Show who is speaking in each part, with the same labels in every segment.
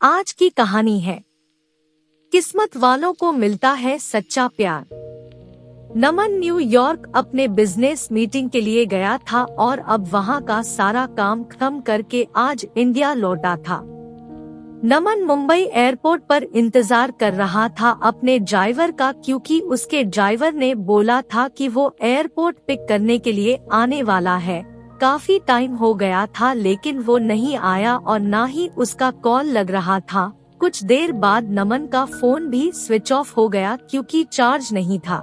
Speaker 1: आज की कहानी है, किस्मत वालों को मिलता है सच्चा प्यार। नमन न्यूयॉर्क अपने बिजनेस मीटिंग के लिए गया था और अब वहाँ का सारा काम खत्म करके आज इंडिया लौटा था। नमन मुंबई एयरपोर्ट पर इंतजार कर रहा था अपने ड्राइवर का, क्योंकि उसके ड्राइवर ने बोला था कि वो एयरपोर्ट पिक करने के लिए आने वाला है। काफी टाइम हो गया था लेकिन वो नहीं आया और ना ही उसका कॉल लग रहा था। कुछ देर बाद नमन का फोन भी स्विच ऑफ हो गया क्योंकि चार्ज नहीं था।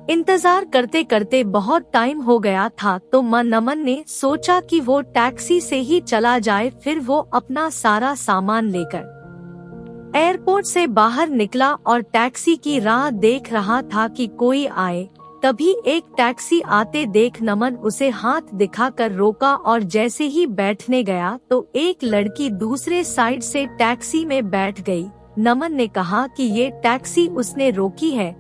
Speaker 1: इंतजार करते करते बहुत टाइम हो गया था तो नमन ने सोचा कि वो टैक्सी से ही चला जाए। फिर वो अपना सारा सामान लेकर एयरपोर्ट से बाहर निकला और टैक्सी की राह देख रहा था कि कोई आए। तभी एक टैक्सी आते देख नमन उसे हाथ दिखाकर रोका और जैसे ही बैठने गया तो एक लड़की दूसरे साइड से टैक्सी में बैठ गई। नमन ने कहा कि ये टैक्सी उसने रोकी है,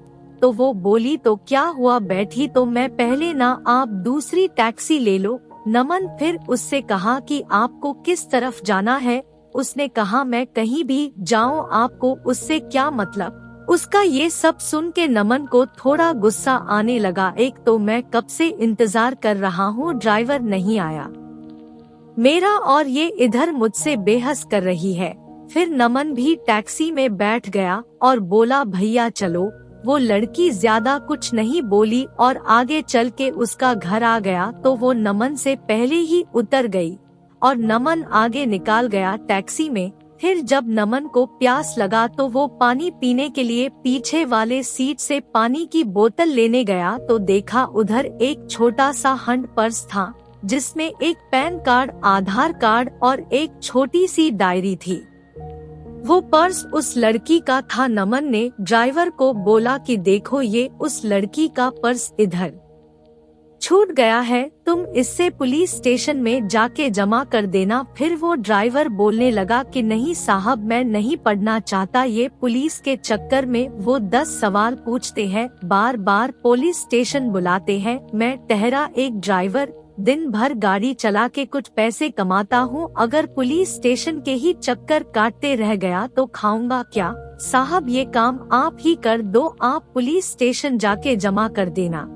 Speaker 1: तो वो बोली तो क्या हुआ, बैठी तो मैं पहले ना, आप दूसरी टैक्सी ले लो। नमन फिर उससे कहा कि आपको किस तरफ जाना है। उसने कहा मैं कहीं भी जाऊं, आपको उससे क्या मतलब। उसका ये सब सुन के नमन को थोड़ा गुस्सा आने लगा। एक तो मैं कब से इंतजार कर रहा हूँ, ड्राइवर नहीं आया मेरा और ये इधर मुझसे बेहस कर रही है। फिर नमन भी टैक्सी में बैठ गया और बोला भैया चलो। वो लड़की ज्यादा कुछ नहीं बोली और आगे चल के उसका घर आ गया तो वो नमन से पहले ही उतर गई और नमन आगे निकाल गया टैक्सी में। फिर जब नमन को प्यास लगा तो वो पानी पीने के लिए पीछे वाले सीट से पानी की बोतल लेने गया तो देखा उधर एक छोटा सा हैंड पर्स था जिसमें एक पैन कार्ड, आधार कार्ड और एक छोटी सी डायरी थी। वो पर्स उस लड़की का था। नमन ने ड्राइवर को बोला कि देखो ये उस लड़की का पर्स इधर छूट गया है, तुम इससे पुलिस स्टेशन में जाके जमा कर देना। फिर वो ड्राइवर बोलने लगा कि नहीं साहब, मैं नहीं पढ़ना चाहता, ये पुलिस के चक्कर में वो 10 सवाल पूछते हैं, बार बार पुलिस स्टेशन बुलाते हैं। मैं ठहरा एक ड्राइवर, दिन भर गाड़ी चला के कुछ पैसे कमाता हूँ, अगर पुलिस स्टेशन के ही चक्कर काटते रह गया तो खाऊंगा क्या। साहब ये काम आप ही कर दो, आप पुलिस स्टेशन जाके जमा कर देना।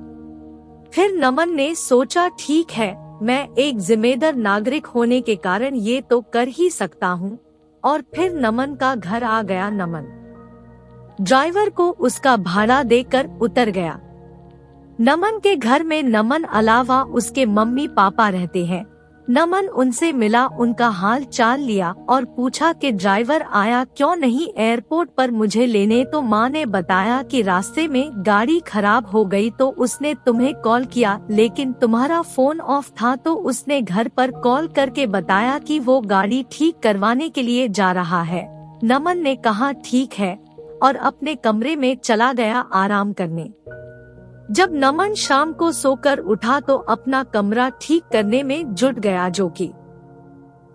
Speaker 1: फिर नमन ने सोचा ठीक है, मैं एक जिम्मेदार नागरिक होने के कारण ये तो कर ही सकता हूँ। और फिर नमन का घर आ गया। नमन ड्राइवर को उसका भाड़ा देकर उतर गया। नमन के घर में नमन अलावा उसके मम्मी पापा रहते हैं। नमन उनसे मिला, उनका हाल चाल लिया और पूछा कि ड्राइवर आया क्यों नहीं एयरपोर्ट पर मुझे लेने। तो माँ ने बताया कि रास्ते में गाड़ी खराब हो गई तो उसने तुम्हें कॉल किया लेकिन तुम्हारा फोन ऑफ था, तो उसने घर पर कॉल करके बताया कि वो गाड़ी ठीक करवाने के लिए जा रहा है। नमन ने कहा ठीक है और अपने कमरे में चला गया आराम करने। जब नमन शाम को सोकर उठा तो अपना कमरा ठीक करने में जुट गया जो कि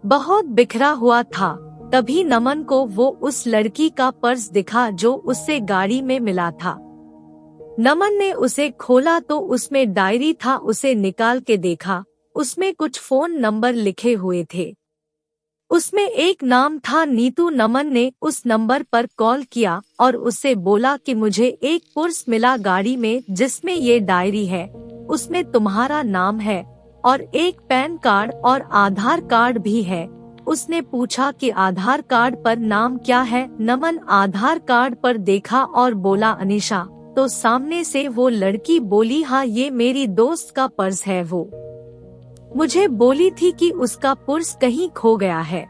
Speaker 1: बहुत बिखरा हुआ था। तभी नमन को वो उस लड़की का पर्स दिखा जो उससे गाड़ी में मिला था। नमन ने उसे खोला तो उसमें डायरी था, उसे निकाल के देखा, उसमें कुछ फोन नंबर लिखे हुए थे। उसमें एक नाम था नीतू। नमन ने उस नंबर पर कॉल किया और उससे बोला कि मुझे एक पर्स मिला गाड़ी में जिसमें ये डायरी है, उसमें तुम्हारा नाम है और एक पैन कार्ड और आधार कार्ड भी है। उसने पूछा कि आधार कार्ड पर नाम क्या है। नमन आधार कार्ड पर देखा और बोला अनीशा। तो सामने से वो लड़की बोली हाँ ये मेरी दोस्त का पर्स है, वो मुझे बोली थी कि उसका पर्स कहीं खो गया है,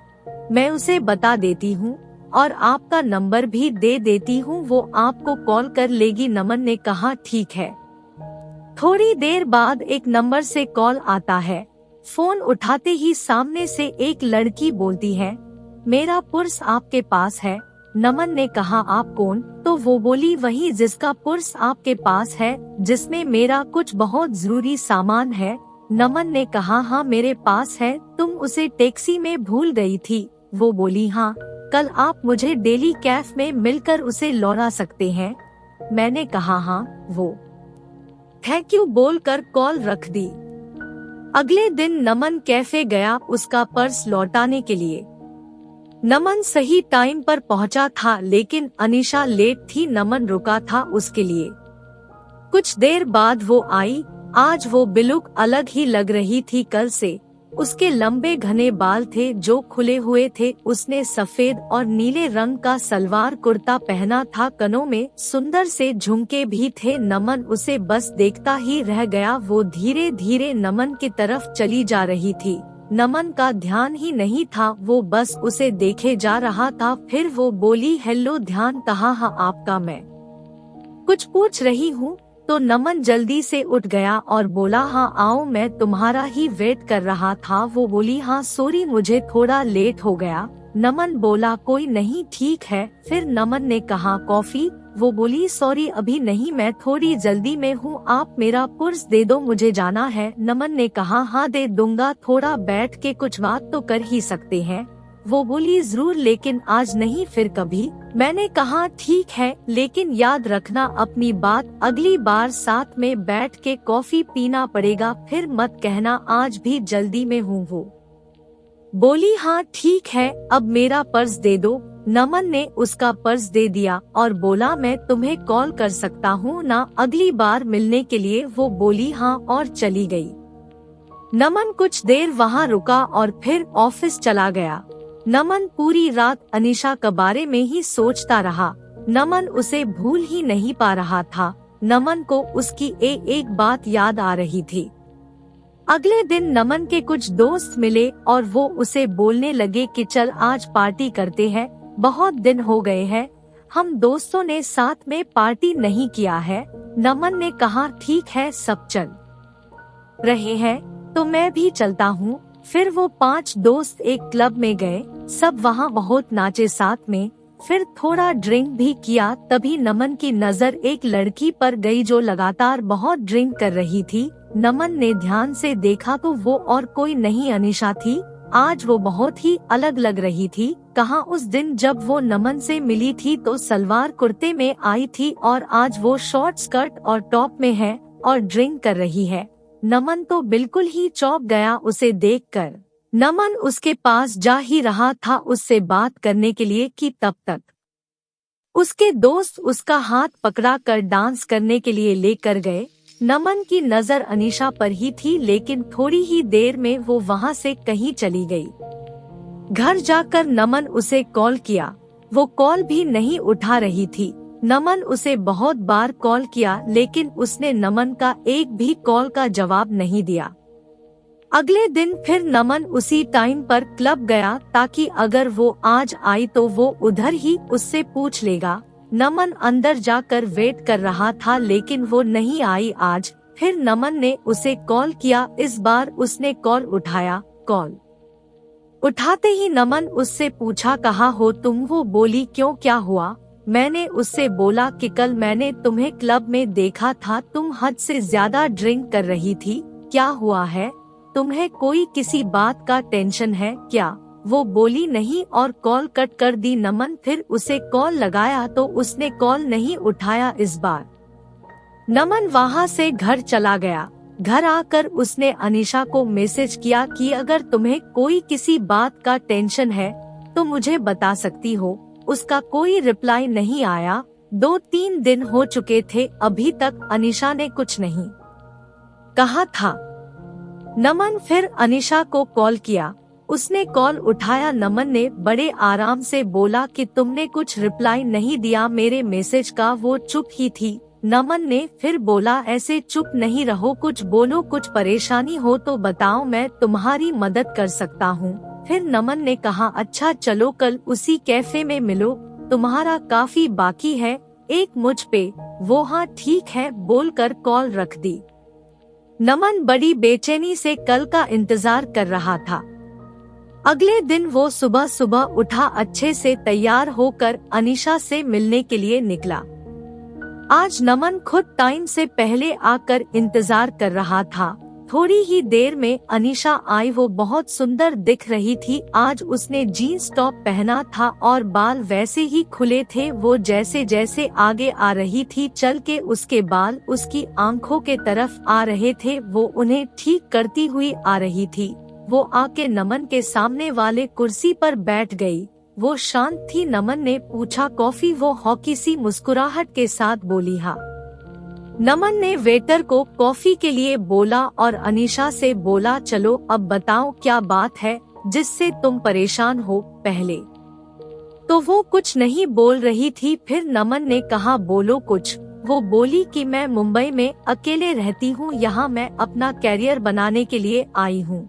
Speaker 1: मैं उसे बता देती हूँ और आपका नंबर भी दे देती हूँ, वो आपको कॉल कर लेगी। नमन ने कहा ठीक है। थोड़ी देर बाद एक नंबर से कॉल आता है। फोन उठाते ही सामने से एक लड़की बोलती है मेरा पर्स आपके पास है। नमन ने कहा आप कौन? तो वो बोली वही जिसका पर्स आपके पास है, जिसमें मेरा कुछ बहुत जरूरी सामान है। नमन ने कहा हाँ मेरे पास है, तुम उसे टैक्सी में भूल गई थी। वो बोली हाँ, कल आप मुझे डेली कैफ में मिलकर उसे लौटा सकते हैं। मैंने कहा हाँ। वो थैंक यू बोलकर कॉल रख दी। अगले दिन नमन कैफे गया उसका पर्स लौटाने के लिए। नमन सही टाइम पर पहुंचा था, लेकिन अनीशा लेट थी। नमन रुका था उसके लिए। कुछ देर बाद वो आई। आज वो बिल्कुल अलग ही लग रही थी कल से। उसके लंबे घने बाल थे जो खुले हुए थे। उसने सफेद और नीले रंग का सलवार कुर्ता पहना था। कानों में सुंदर से झुमके भी थे। नमन उसे बस देखता ही रह गया। वो धीरे धीरे नमन की तरफ चली जा रही थी। नमन का ध्यान ही नहीं था, वो बस उसे देखे जा रहा था। फिर वो बोली, हेलो, ध्यान कहाँ है आपका? मैं कुछ पूछ रही हूँ। तो नमन जल्दी से उठ गया और बोला, हाँ आओ, मैं तुम्हारा ही वेट कर रहा था। वो बोली, हाँ सॉरी, मुझे थोड़ा लेट हो गया। नमन बोला, कोई नहीं, ठीक है। फिर नमन ने कहा, कॉफी? वो बोली, सॉरी अभी नहीं, मैं थोड़ी जल्दी में हूँ। आप मेरा पर्स दे दो, मुझे जाना है। नमन ने कहा, हाँ दे दूंगा, थोड़ा बैठ के कुछ बात तो कर ही सकते हैं। वो बोली, जरूर, लेकिन आज नहीं, फिर कभी। मैंने कहा, ठीक है, लेकिन याद रखना अपनी बात, अगली बार साथ में बैठ के कॉफी पीना पड़ेगा। फिर मत कहना आज भी जल्दी में हूँ। वो बोली, हाँ ठीक है, अब मेरा पर्स दे दो। नमन ने उसका पर्स दे दिया और बोला, मैं तुम्हें कॉल कर सकता हूँ ना अगली बार मिलने के लिए? वो बोली, हाँ, और चली गई। नमन कुछ देर वहाँ रुका और फिर ऑफिस चला गया। नमन पूरी रात अनीशा के बारे में ही सोचता रहा। नमन उसे भूल ही नहीं पा रहा था। नमन को उसकी एक बात याद आ रही थी। अगले दिन नमन के कुछ दोस्त मिले और वो उसे बोलने लगे कि चल आज पार्टी करते हैं, बहुत दिन हो गए हैं, हम दोस्तों ने साथ में पार्टी नहीं किया है। नमन ने कहा, ठीक है, सब चल रहे हैं तो मैं भी चलता हूँ। फिर वो 5 दोस्त एक क्लब में गए। सब वहाँ बहुत नाचे साथ में, फिर थोड़ा ड्रिंक भी किया। तभी नमन की नजर एक लड़की पर गई जो लगातार बहुत ड्रिंक कर रही थी। नमन ने ध्यान से देखा तो वो और कोई नहीं, अनीशा थी। आज वो बहुत ही अलग लग रही थी। कहाँ उस दिन जब वो नमन से मिली थी तो सलवार कुर्ते में आई थी और आज वो शॉर्ट स्कर्ट और टॉप में है और ड्रिंक कर रही है। नमन तो बिल्कुल ही चौंक गया उसे देखकर। नमन उसके पास जा ही रहा था उससे बात करने के लिए कि तब तक उसके दोस्त उसका हाथ पकड़ा कर डांस करने के लिए लेकर गए। नमन की नजर अनीशा पर ही थी, लेकिन थोड़ी ही देर में वो वहाँ से कहीं चली गई। घर जाकर नमन उसे कॉल किया, वो कॉल भी नहीं उठा रही थी। नमन उसे बहुत बार कॉल किया, लेकिन उसने नमन का एक भी कॉल का जवाब नहीं दिया। अगले दिन फिर नमन उसी टाइम पर क्लब गया ताकि अगर वो आज आई तो वो उधर ही उससे पूछ लेगा। नमन अंदर जाकर वेट कर रहा था, लेकिन वो नहीं आई आज। फिर नमन ने उसे कॉल किया। इस बार उसने कॉल उठाया। कॉल उठाते ही नमन उससे पूछा, कहाँ हो तुम? वो बोली, क्यों, क्या हुआ? मैंने उससे बोला कि कल मैंने तुम्हें क्लब में देखा था, तुम हद से ज्यादा ड्रिंक कर रही थी, क्या हुआ है? तुम्हें कोई किसी बात का टेंशन है क्या? वो बोली, नहीं, और कॉल कट कर दी। नमन फिर उसे कॉल लगाया तो उसने कॉल नहीं उठाया। इस बार नमन वहाँ से घर चला गया। घर आकर उसने अनीशा को मैसेज किया कि अगर तुम्हें कोई किसी बात का टेंशन है तो मुझे बता सकती हो। उसका कोई रिप्लाई नहीं आया। 2-3 दिन हो चुके थे, अभी तक अनीशा ने कुछ नहीं कहा था। नमन फिर अनीशा को कॉल किया। उसने कॉल उठाया। नमन ने बड़े आराम से बोला कि तुमने कुछ रिप्लाई नहीं दिया मेरे मैसेज का। वो चुप ही थी। नमन ने फिर बोला, ऐसे चुप नहीं रहो, कुछ बोलो, कुछ परेशानी हो तो बताओ, मैं तुम्हारी मदद कर सकता हूँ। फिर नमन ने कहा, अच्छा चलो कल उसी कैफे में मिलो, तुम्हारा काफी बाकी है एक मुझ पे। वो हाँ ठीक है बोलकर कॉल रख दी। नमन बड़ी बेचैनी से कल का इंतजार कर रहा था। अगले दिन वो सुबह सुबह उठा, अच्छे से तैयार होकर अनीशा से मिलने के लिए निकला। आज नमन खुद टाइम से पहले आकर इंतजार कर रहा था। थोड़ी ही देर में अनीशा आई। वो बहुत सुंदर दिख रही थी। आज उसने जीन्स टॉप पहना था और बाल वैसे ही खुले थे। वो जैसे जैसे आगे आ रही थी चल के उसके बाल उसकी आंखों के तरफ आ रहे थे। वो उन्हें ठीक करती हुई आ रही थी। वो आके नमन के सामने वाले कुर्सी पर बैठ गई। वो शांत थी। नमन ने पूछा कॉफी? वो हॉकी सी मुस्कुराहट के साथ बोली हाँ। नमन ने वेटर को कॉफी के लिए बोला और अनीशा से बोला चलो अब बताओ क्या बात है जिससे तुम परेशान हो। पहले तो वो कुछ नहीं बोल रही थी, फिर नमन ने कहा बोलो कुछ। वो बोली कि मैं मुंबई में अकेले रहती हूँ, यहाँ मैं अपना कैरियर बनाने के लिए आई हूँ।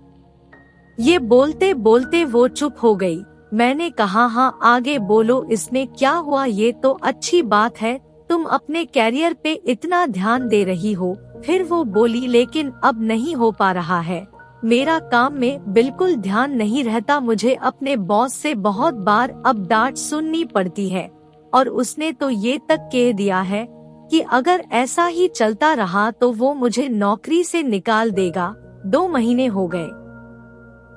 Speaker 1: ये बोलते बोलते वो चुप हो गई। मैंने कहा हाँ आगे बोलो, इसमें क्या हुआ? ये तो अच्छी बात है, तुम अपने कैरियर पे इतना ध्यान दे रही हो। फिर वो बोली लेकिन अब नहीं हो पा रहा है, मेरा काम में बिल्कुल ध्यान नहीं रहता, मुझे अपने बॉस से बहुत बार अब डांट सुननी पड़ती है और उसने तो ये तक कह दिया है कि अगर ऐसा ही चलता रहा तो वो मुझे नौकरी से निकाल देगा। 2 महीने हो गए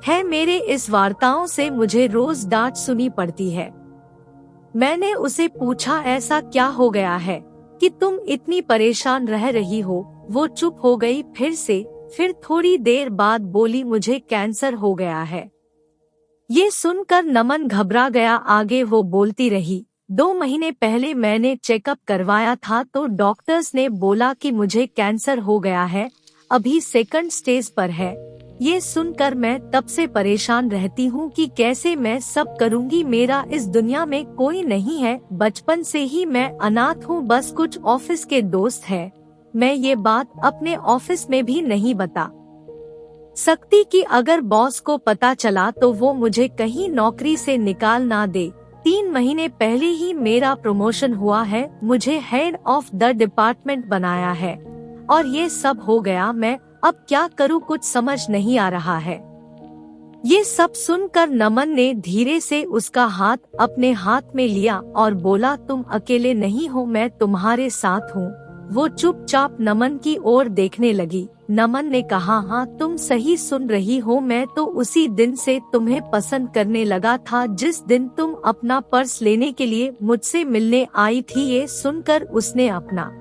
Speaker 1: है मेरे इस वार्ताओं से मुझे रोज डांट सुनी पड़ती है। मैंने उसे पूछा ऐसा क्या हो गया है कि तुम इतनी परेशान रह रही हो? वो चुप हो गई फिर थोड़ी देर बाद बोली मुझे कैंसर हो गया है। ये सुनकर नमन घबरा गया। आगे वो बोलती रही 2 महीने पहले मैंने चेकअप करवाया था तो डॉक्टर्स ने बोला कि मुझे कैंसर हो गया है, अभी 2nd स्टेज पर है। ये सुनकर मैं तब से परेशान रहती हूँ कि कैसे मैं सब करूँगी, मेरा इस दुनिया में कोई नहीं है, बचपन से ही मैं अनाथ हूँ, बस कुछ ऑफिस के दोस्त हैं। मैं ये बात अपने ऑफिस में भी नहीं बता सकती कि अगर बॉस को पता चला तो वो मुझे कहीं नौकरी से निकाल ना दे। 3 महीने पहले ही मेरा प्रमोशन हुआ है, मुझे हेड ऑफ द डिपार्टमेंट बनाया है और ये सब हो गया। मैं अब क्या करूँ, कुछ समझ नहीं आ रहा है। ये सब सुनकर नमन ने धीरे से उसका हाथ अपने हाथ में लिया और बोला तुम अकेले नहीं हो, मैं तुम्हारे साथ हूँ। वो चुपचाप नमन की ओर देखने लगी। नमन ने कहा हाँ तुम सही सुन रही हो, मैं तो उसी दिन से तुम्हें पसंद करने लगा था जिस दिन तुम अपना पर्स लेने के लिए मुझसे मिलने आई थी। ये सुनकर उसने अपना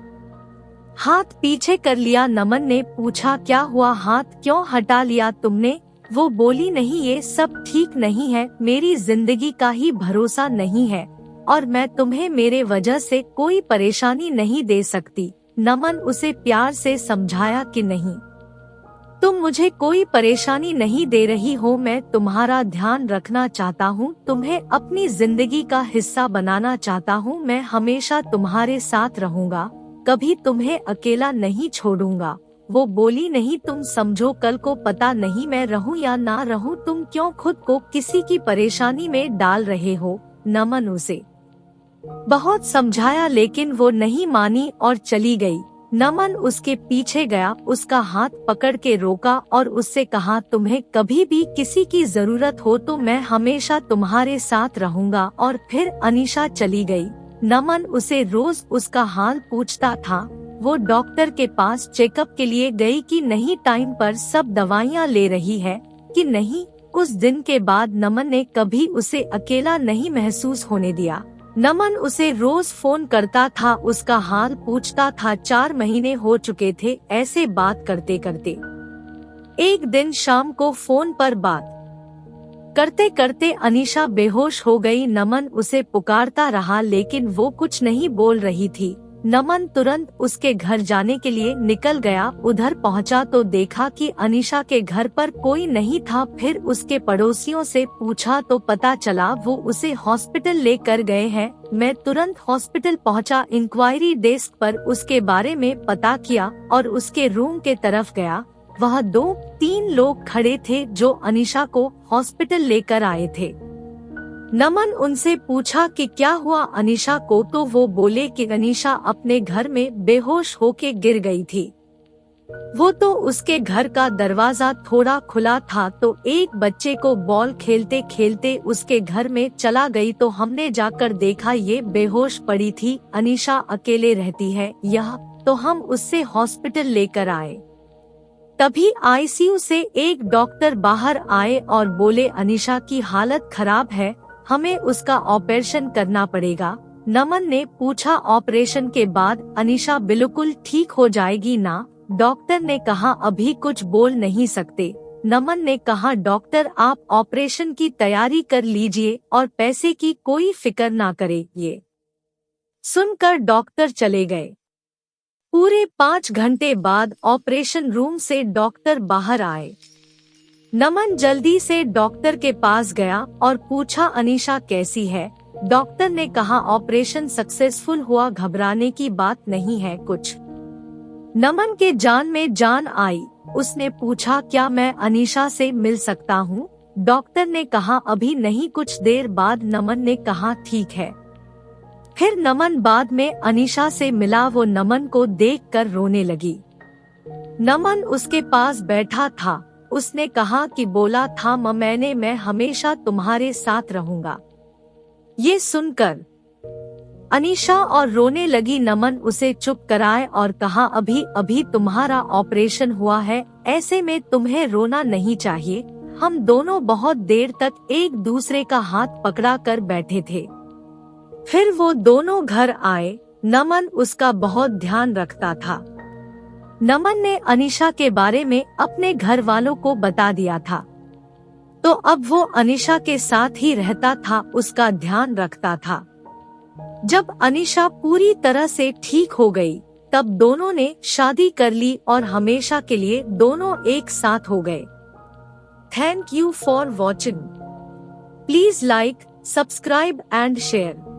Speaker 1: हाथ पीछे कर लिया। नमन ने पूछा क्या हुआ, हाथ क्यों हटा लिया तुमने? वो बोली नहीं ये सब ठीक नहीं है, मेरी जिंदगी का ही भरोसा नहीं है और मैं तुम्हें मेरे वजह से कोई परेशानी नहीं दे सकती। नमन उसे प्यार से समझाया कि नहीं, तुम मुझे कोई परेशानी नहीं दे रही हो, मैं तुम्हारा ध्यान रखना चाहता हूँ, तुम्हें अपनी जिंदगी का हिस्सा बनाना चाहता हूँ, मैं हमेशा तुम्हारे साथ रहूँगा, कभी तुम्हें अकेला नहीं छोड़ूंगा। वो बोली नहीं तुम समझो, कल को पता नहीं मैं रहूँ या ना रहूँ, तुम क्यों खुद को किसी की परेशानी में डाल रहे हो। नमन उसे बहुत समझाया लेकिन वो नहीं मानी और चली गई। नमन उसके पीछे गया, उसका हाथ पकड़ के रोका और उससे कहा तुम्हें कभी भी किसी की जरूरत हो तो मैं हमेशा तुम्हारे साथ रहूंगा। और फिर अनीशा चली गई। नमन उसे रोज उसका हाल पूछता था, वो डॉक्टर के पास चेकअप के लिए गई कि नहीं, टाइम पर सब दवाइयाँ ले रही है कि नहीं। उस दिन के बाद नमन ने कभी उसे अकेला नहीं महसूस होने दिया। नमन उसे रोज फोन करता था, उसका हाल पूछता था। 4 महीने हो चुके थे ऐसे बात करते करते। एक दिन शाम को फोन पर बात करते करते अनीशा बेहोश हो गई। नमन उसे पुकारता रहा लेकिन वो कुछ नहीं बोल रही थी। नमन तुरंत उसके घर जाने के लिए निकल गया। उधर पहुंचा तो देखा कि अनीशा के घर पर कोई नहीं था। फिर उसके पड़ोसियों से पूछा तो पता चला वो उसे हॉस्पिटल लेकर गए हैं। मैं तुरंत हॉस्पिटल पहुंचा, इंक्वायरी डेस्क पर उसके बारे में पता किया और उसके रूम के तरफ गया। वह 2-3 लोग खड़े थे जो अनीशा को हॉस्पिटल लेकर आए थे। नमन उनसे पूछा कि क्या हुआ अनीशा को, तो वो बोले कि अनीशा अपने घर में बेहोश होके गिर गई थी। वो तो उसके घर का दरवाजा थोड़ा खुला था तो एक बच्चे को बॉल खेलते खेलते उसके घर में चला गई तो हमने जाकर देखा ये बेहोश पड़ी थी। अनीशा अकेले रहती है यह, तो हम उससे हॉस्पिटल लेकर आए। तभी आईसीयू से एक डॉक्टर बाहर आए और बोले अनीशा की हालत खराब है, हमें उसका ऑपरेशन करना पड़ेगा। नमन ने पूछा ऑपरेशन के बाद अनीशा बिल्कुल ठीक हो जाएगी ना? डॉक्टर ने कहा अभी कुछ बोल नहीं सकते। नमन ने कहा, डॉक्टर आप ऑपरेशन की तैयारी कर लीजिए और पैसे की कोई फिक्र ना करे। ये सुनकर डॉक्टर चले गए। पूरे 5 घंटे बाद ऑपरेशन रूम से डॉक्टर बाहर आए। नमन जल्दी से डॉक्टर के पास गया और पूछा, अनीशा कैसी है? डॉक्टर ने कहा, ऑपरेशन सक्सेसफुल हुआ, घबराने की बात नहीं है कुछ। नमन के जान में जान आई। उसने पूछा, क्या मैं अनीशा से मिल सकता हूँ? डॉक्टर ने कहा, अभी नहीं, कुछ देर बाद। नमन ने कहा, ठीक है। फिर नमन बाद में अनीशा से मिला। वो नमन को देखकर रोने लगी। नमन उसके पास बैठा था। उसने कहा कि बोला था मैं हमेशा तुम्हारे साथ रहूंगा। ये सुनकर अनीशा और रोने लगी। नमन उसे चुप कराए और कहा, अभी अभी तुम्हारा ऑपरेशन हुआ है, ऐसे में तुम्हें रोना नहीं चाहिए। हम दोनों बहुत देर तक एक दूसरे का हाथ पकड़ा कर बैठे थे। फिर वो दोनों घर आए। नमन उसका बहुत ध्यान रखता था। नमन ने अनीशा के बारे में अपने घर वालों को बता दिया था, तो अब वो अनीशा के साथ ही रहता था, उसका ध्यान रखता था। जब अनीशा पूरी तरह से ठीक हो गई, तब दोनों ने शादी कर ली और हमेशा के लिए दोनों एक साथ हो गए। Thank you for watching. Please like, subscribe and share.